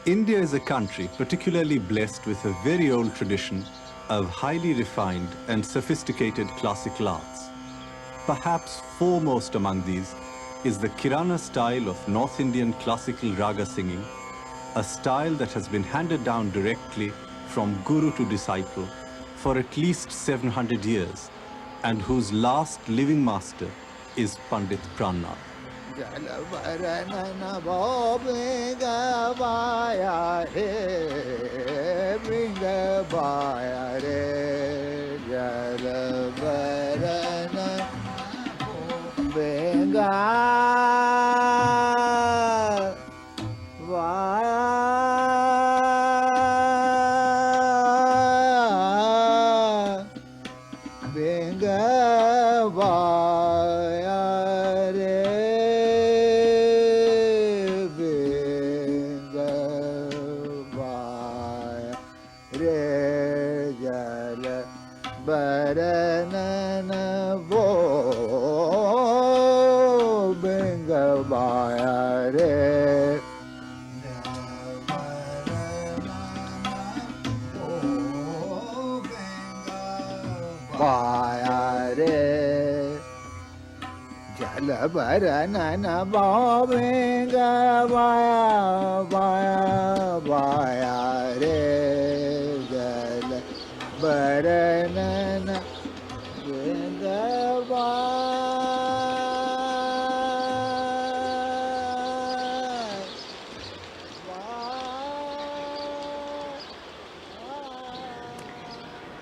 India is a country particularly blessed with a very old tradition of highly refined and sophisticated classical arts. Perhaps foremost among these is the Kirana style of North Indian classical raga singing, a style that has been handed down directly from guru to disciple for at least 700 years, and whose last living master is Pandith Pran Nath.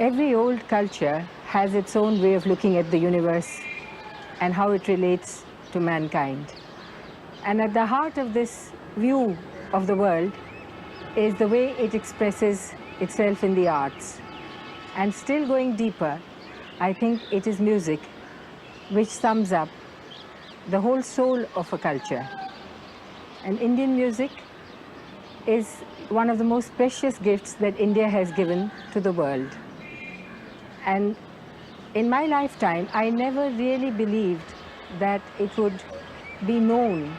Every old culture has its own way of looking at the universe and how it relates to mankind. And at the heart of this view of the world is the way it expresses itself in the arts. And still going deeper, I think it is music which sums up the whole soul of a culture. And Indian music is one of the most precious gifts that India has given to the world. And in my lifetime, I never really believed that it would be known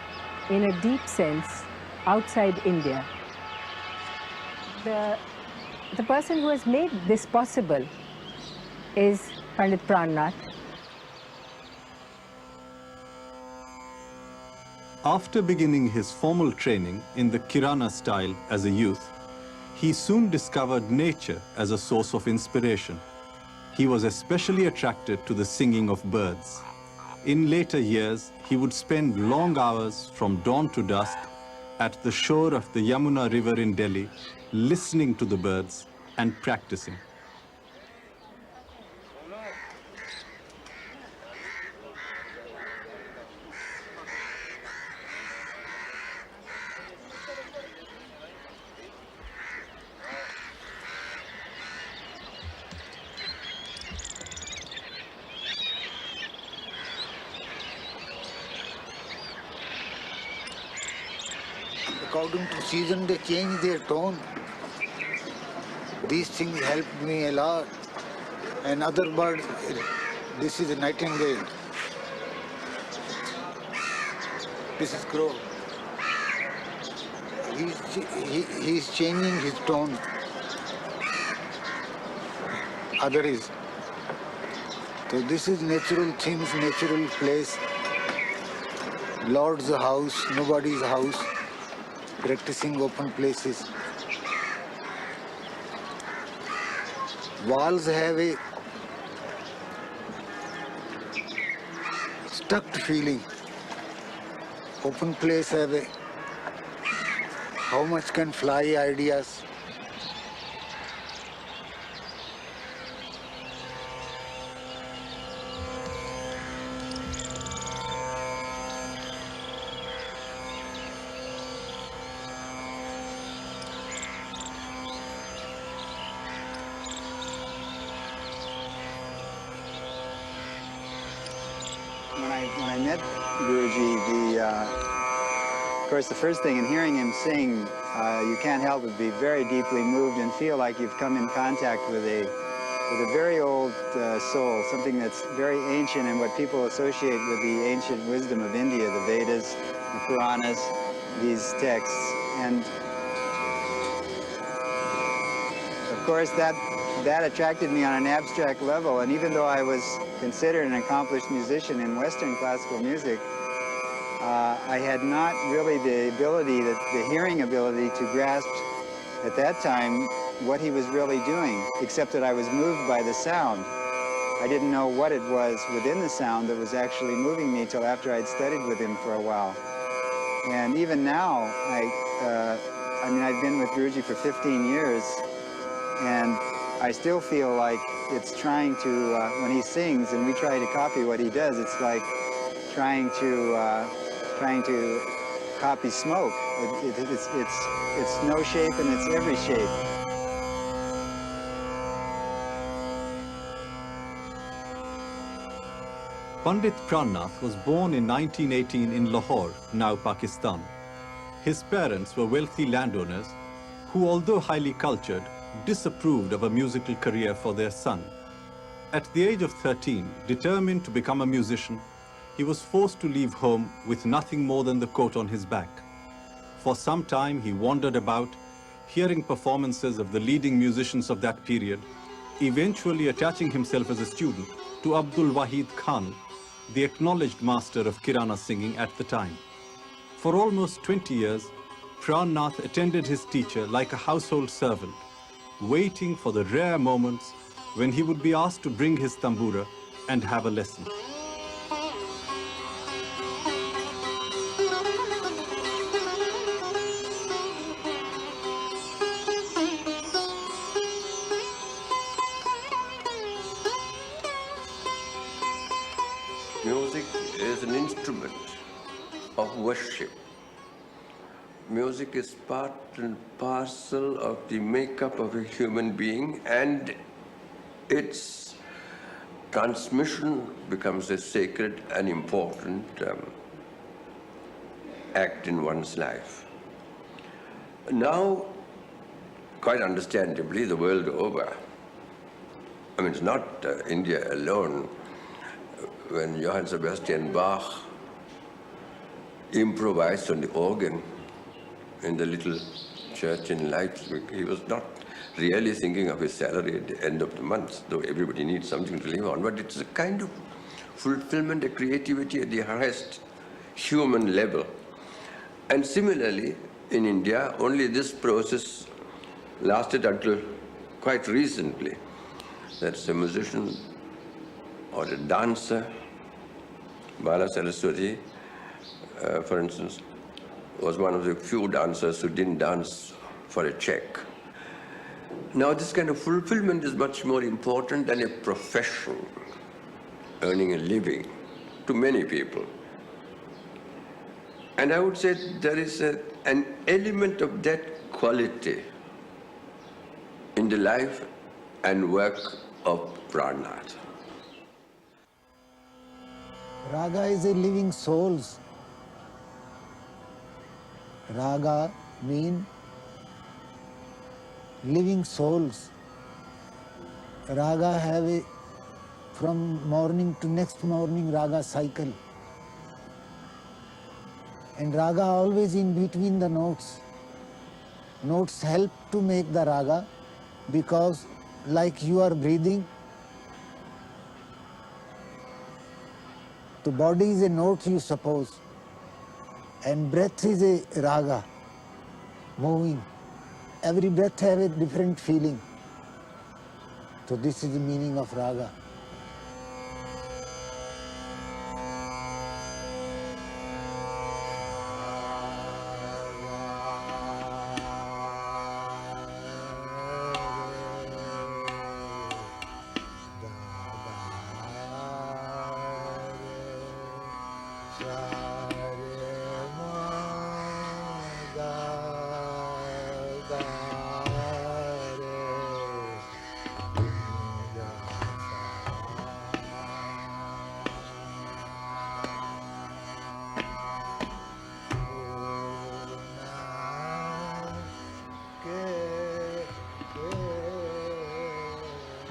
in a deep sense outside India. The person who has made this possible is Pandith Pran Nath. After beginning his formal training in the Kirana style as a youth, he soon discovered nature as a source of inspiration. He was especially attracted to the singing of birds. In later years, he would spend long hours from dawn to dusk at the shore of the Yamuna River in Delhi, listening to the birds and practicing. According to season, they change their tone. These things helped me a lot. And other bird, this is a nightingale. This is crow. He's changing his tone. Other is. So this is natural things, natural place. Lord's house, nobody's house. Practicing open places. Walls have a stuck feeling. Open place have a how much can fly ideas. When I met Guruji, of course, the first thing in hearing him sing, you can't help but be very deeply moved and feel like you've come in contact with a very old soul, something that's very ancient and what people associate with the ancient wisdom of India, the Vedas, the Puranas, these texts. And course, that attracted me on an abstract level. And even though I was considered an accomplished musician in Western classical music, I had not really the ability, the hearing ability to grasp at that time what he was really doing, except that I was moved by the sound. I didn't know what it was within the sound that was actually moving me till after I'd studied with him for a while. And even now, I mean, I've been with Guruji for 15 years, and I still feel like it's trying to, when he sings and we try to copy what he does, it's like trying to copy smoke. It's no shape and it's every shape. Pandith Pran Nath was born in 1918 in Lahore, now Pakistan. His parents were wealthy landowners who, although highly cultured, disapproved of a musical career for their son. At the age of 13, determined to become a musician, he was forced to leave home with nothing more than the coat on his back. For some time, he wandered about, hearing performances of the leading musicians of that period, eventually attaching himself as a student to Abdul Wahid Khan, the acknowledged master of Kirana singing at the time. For almost 20 years, Pran Nath attended his teacher like a household servant, waiting for the rare moments when he would be asked to bring his tambura and have a lesson. Music is an instrument of worship. Music is part and parcel of the makeup of a human being, and its transmission becomes a sacred and important act in one's life. Now, quite understandably, the world over, I mean, it's not India alone. When Johann Sebastian Bach improvised on the organ in the little church in Leipzig, he was not really thinking of his salary at the end of the month, though everybody needs something to live on, but it's a kind of fulfillment, a creativity at the highest human level. And similarly, in India, only this process lasted until quite recently. That's a musician or a dancer. Bala Saraswati, for instance, was one of the few dancers who didn't dance for a check. Now, this kind of fulfillment is much more important than a profession, earning a living, to many people. And I would say there is an element of that quality in the life and work of Pran Nath. Raga is a living soul. Raga means living souls. Raga have a, from morning to next morning, raga cycle. And raga always in between the notes. Notes help to make the raga because like you are breathing, the body is a note, you suppose, and breath is a raga, moving. Every breath has a different feeling. So this is the meaning of raga.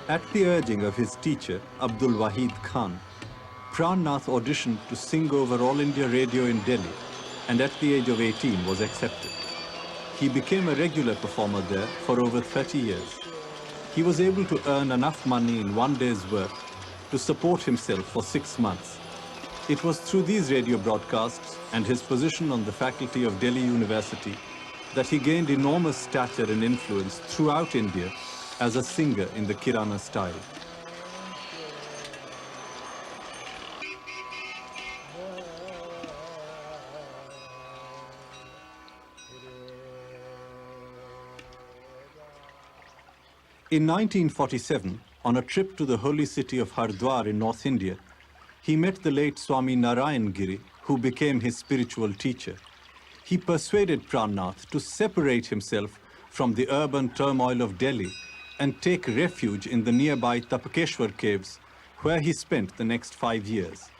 At the urging of his teacher, Abdul Wahid Khan, Pran Nath auditioned to sing over All India Radio in Delhi, and at the age of 18 was accepted. He became a regular performer there for over 30 years. he was able to earn enough money in one day's work to support himself for 6 months. It was through these radio broadcasts and his position on the faculty of Delhi University that he gained enormous stature and influence throughout India as a singer in the Kirana style. In 1947, on a trip to the holy city of Hardwar in North India, he met the late Swami Narayan Giri, who became his spiritual teacher. He persuaded Pran Nath to separate himself from the urban turmoil of Delhi and take refuge in the nearby Tapakeshwar caves, where he spent the next 5 years.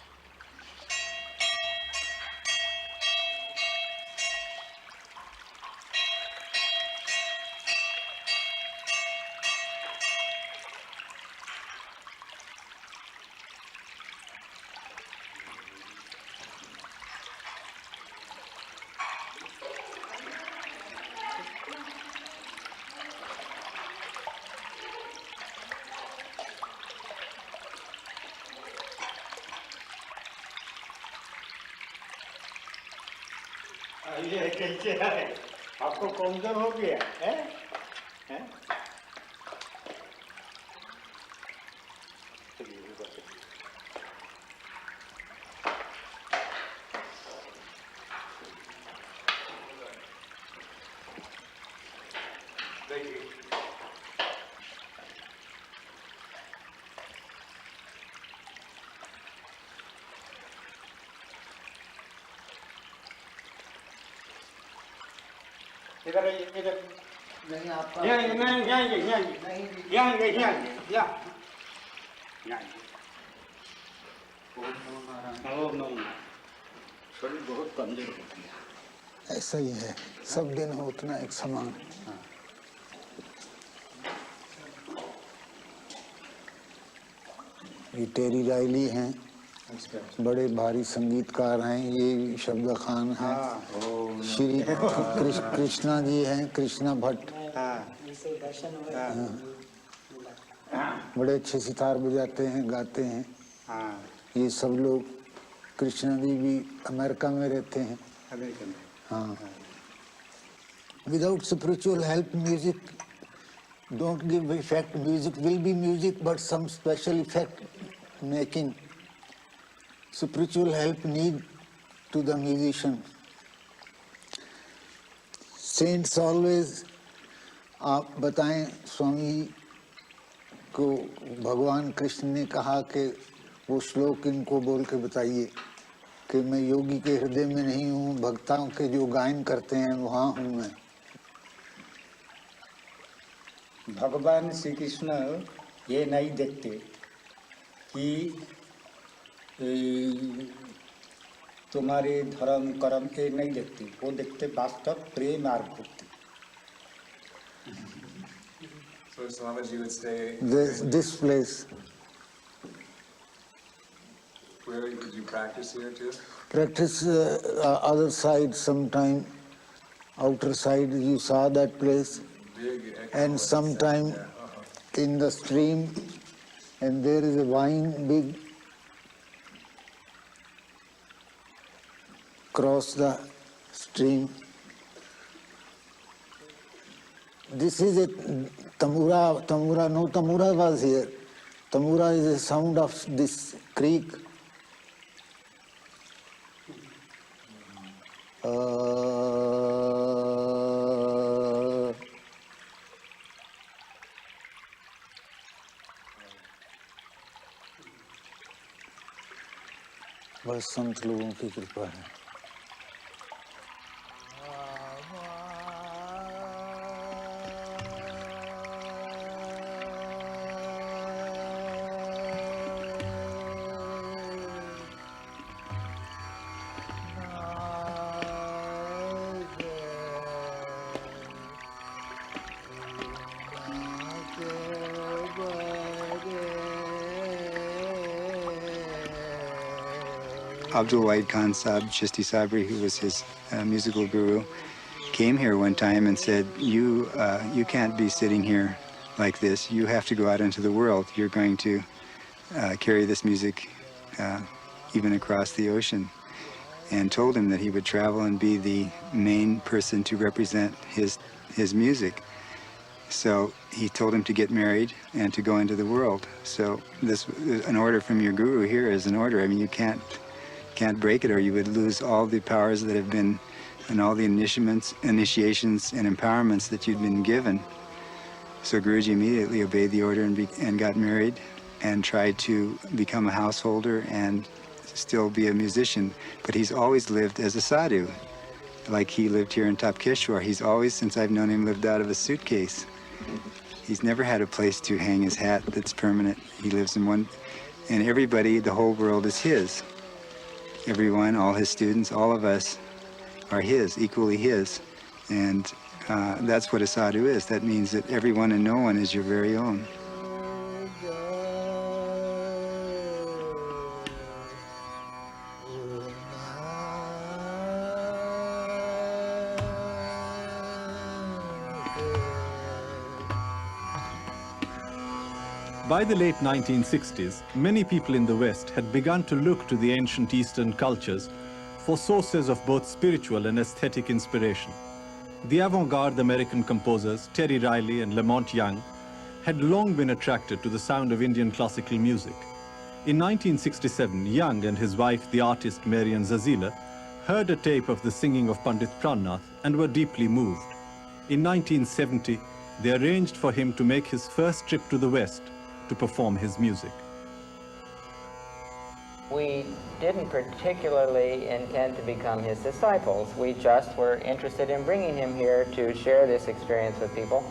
ये कैसे है? आपको कमजोर हो गया है? हैं? इधर इधर नहीं आपका यहाँ शरीर बहुत कमजोर हो गया। ऐसा ही है, सब दिन हो उतना एक समान। ये टेरी रायली हैं, बड़े भारी संगीतकार हैं। ये शब्द खान हैं, श्री कृष्णा जी हैं, कृष्णा भट्ट, बड़े अच्छे सितार बजाते हैं, गाते हैं। ये सब लोग, कृष्णा जी भी अमेरिका में रहते हैं। हाँ। Without spiritual help music don't give effect. Music will be music, but some special effect making. Spiritual help need to the musician. Saints always, आप बताएं, स्वामी को भगवान कृष्ण ने कहा कि वो श्लोक इनको बोल के बताइए कि मैं योगी के हृदय में नहीं हूँ, भक्तों के जो गायन करते हैं वहाँ हूँ मैं। भगवान श्री कृष्ण ये नहीं देखते कि तुम्हारे धर्म कर्म ये नहीं देखते, वो देखते वास्तव प्रेम और भक्ति। So Swamiji would say, this place. Where did you practice here too? Practice other side sometime, outer side you saw that place. And sometime in the stream, and there is a vine big cross the stream. This is a Tamura, no Tamura was here. Tamura is a sound of this creek. बस संत लोगों की कृपा है। Abdul Wahid Khan Sahib, Chishti Sabri, who was his musical guru, came here one time and said, you can't be sitting here like this, you have to go out into the world. You're going to carry this music even across the ocean, and told him that he would travel and be the main person to represent his music. So he told him to get married and to go into the world. So this, an order from your guru here is an order. I mean, you can't break it, or you would lose all the powers that have been, and all the initiations and empowerments that you'd been given. So Guruji immediately obeyed the order and got married and tried to become a householder and still be a musician. But he's always lived as a sadhu, like he lived here in Tapkeshwar. He's always, since I've known him, lived out of a suitcase. He's never had a place to hang his hat that's permanent. He lives in one, and everybody, the whole world is his. Everyone, all his students, all of us are his, equally his. And that's what a sadhu is. That means that everyone and no one is your very own. By the late 1960s, many people in the West had begun to look to the ancient Eastern cultures for sources of both spiritual and aesthetic inspiration. The avant-garde American composers Terry Riley and Lamont Young had long been attracted to the sound of Indian classical music. In 1967, Young and his wife, the artist Marian Zazila, heard a tape of the singing of Pandith Pran Nath and were deeply moved. In 1970, they arranged for him to make his first trip to the West to perform his music. We didn't particularly intend to become his disciples. We just were interested in bringing him here to share this experience with people.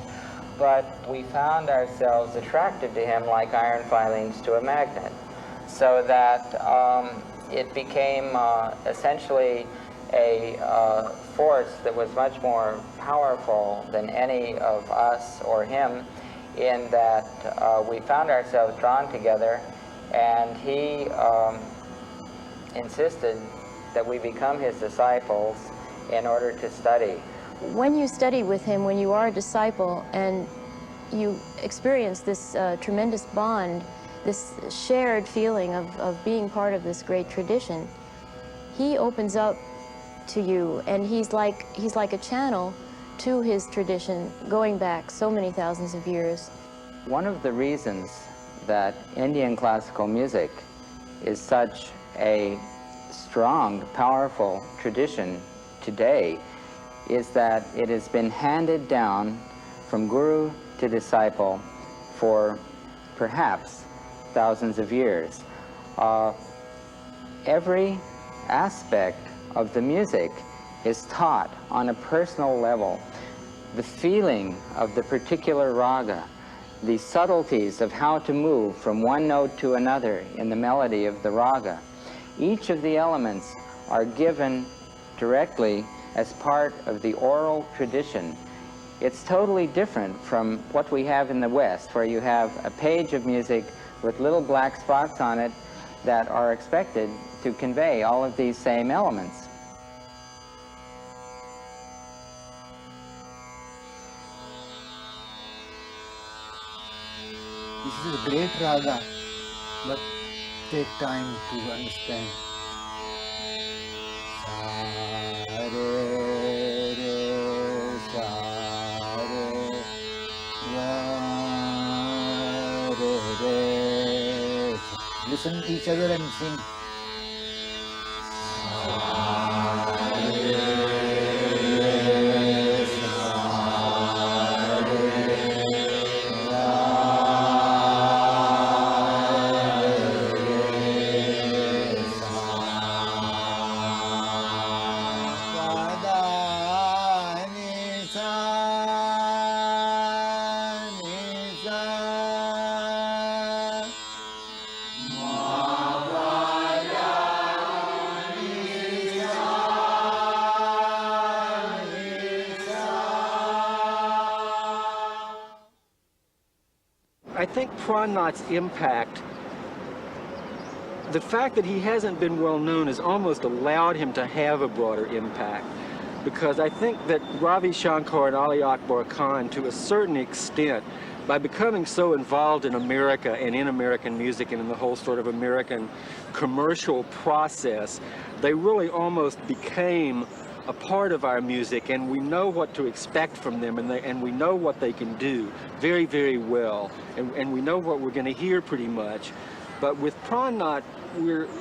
But we found ourselves attracted to him like iron filings to a magnet, so that it became essentially a force that was much more powerful than any of us or him, in that we found ourselves drawn together, and he insisted that we become his disciples in order to study. When you study with him, when you are a disciple and you experience this tremendous bond, this shared feeling of being part of this great tradition, he opens up to you, and he's like a channel to his tradition going back so many thousands of years. One of the reasons that Indian classical music is such a strong, powerful tradition today is that it has been handed down from guru to disciple for perhaps thousands of years. Every aspect of the music is taught on a personal level. The feeling of the particular raga, the subtleties of how to move from one note to another in the melody of the raga. Each of the elements are given directly as part of the oral tradition. It's totally different from what we have in the West, where you have a page of music with little black spots on it that are expected to convey all of these same elements. This is a great raga, but take time to understand. Sa re re sa re ga re re. Listen to each other and sing. I think Pran Nath's impact, the fact that he hasn't been well known has almost allowed him to have a broader impact. because I think that Ravi Shankar and Ali Akbar Khan, to a certain extent, by becoming so involved in America and in American music and in the whole sort of American commercial process, they really almost became a part of our music, and we know what to expect from them, and we know what they can do very, very well, and we know what we're going to hear pretty much. But with Pran Nath,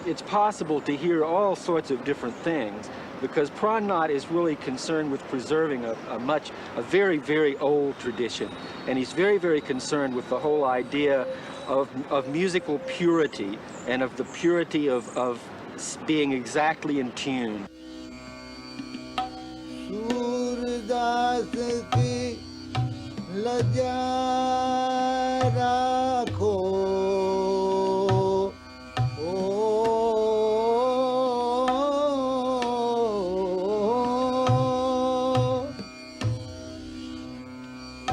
it's possible to hear all sorts of different things, because Pran Nath is really concerned with preserving a very, very old tradition, and he's very, very concerned with the whole idea of musical purity and of the purity of being exactly in tune. Surdas की लज्जा राखो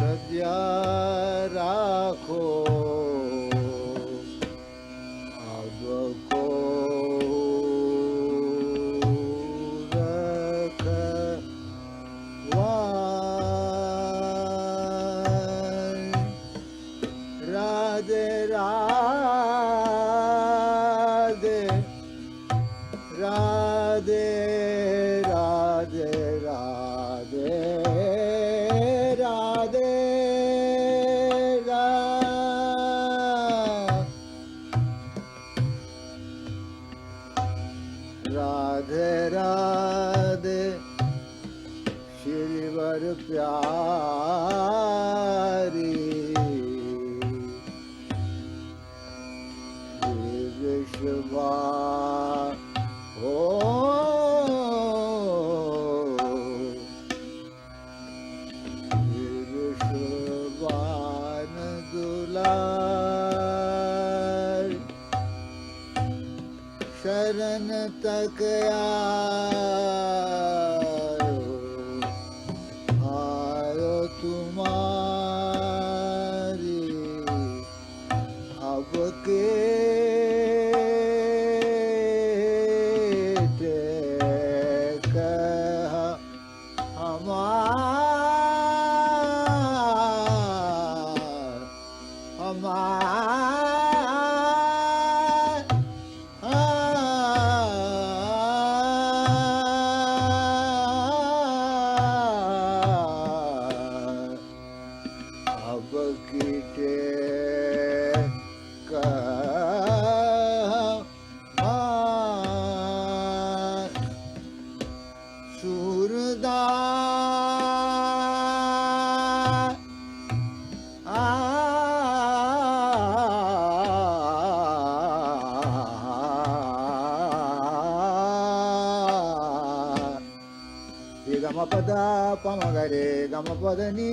लज्जा राखो अब को शरण तक आयो तुम्हारी अब के पमगरे गम पद नि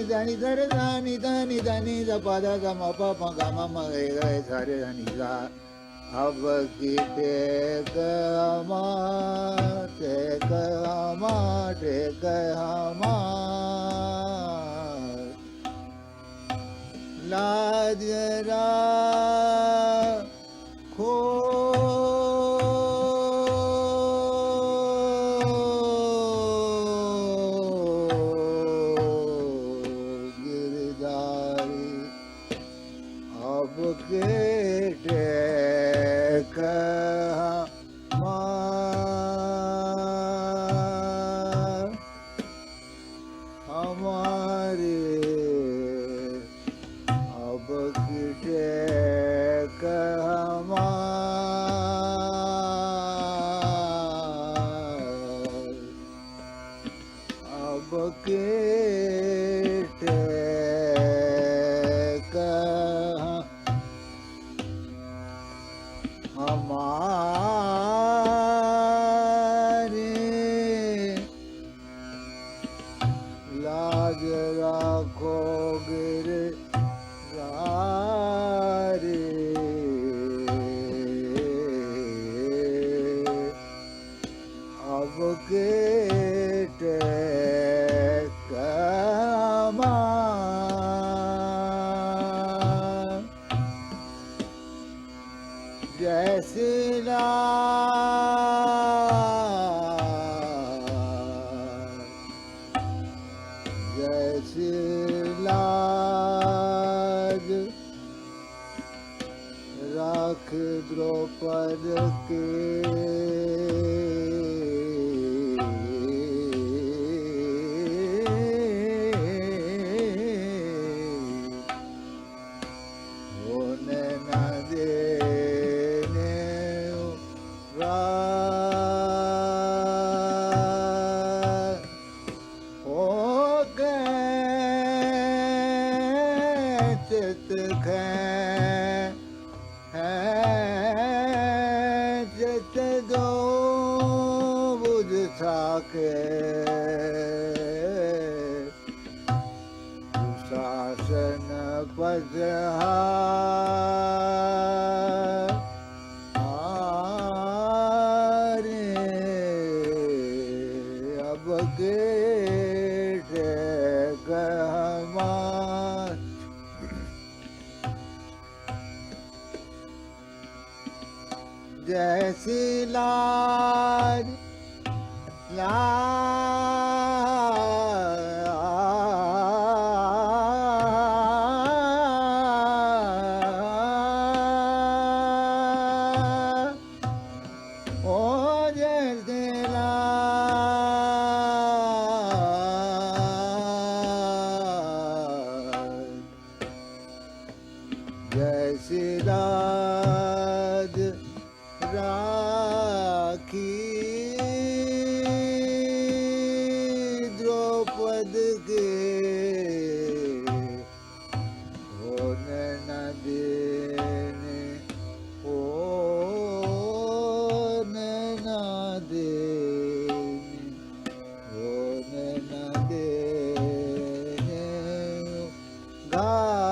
धनि धरे धनि धनि धनि द पद गम प गम मगे गए धरे धनि गा अब की टेक लाज राखो राख द्रौपद के होने न देने हो गए चित चित दो बुझ साके शासन पजहारे अब गेट गहमार जैसी लाज ओ जैसे जैसी लाज राखी द्रौपद के होने न देने होने न देने होने न देने गा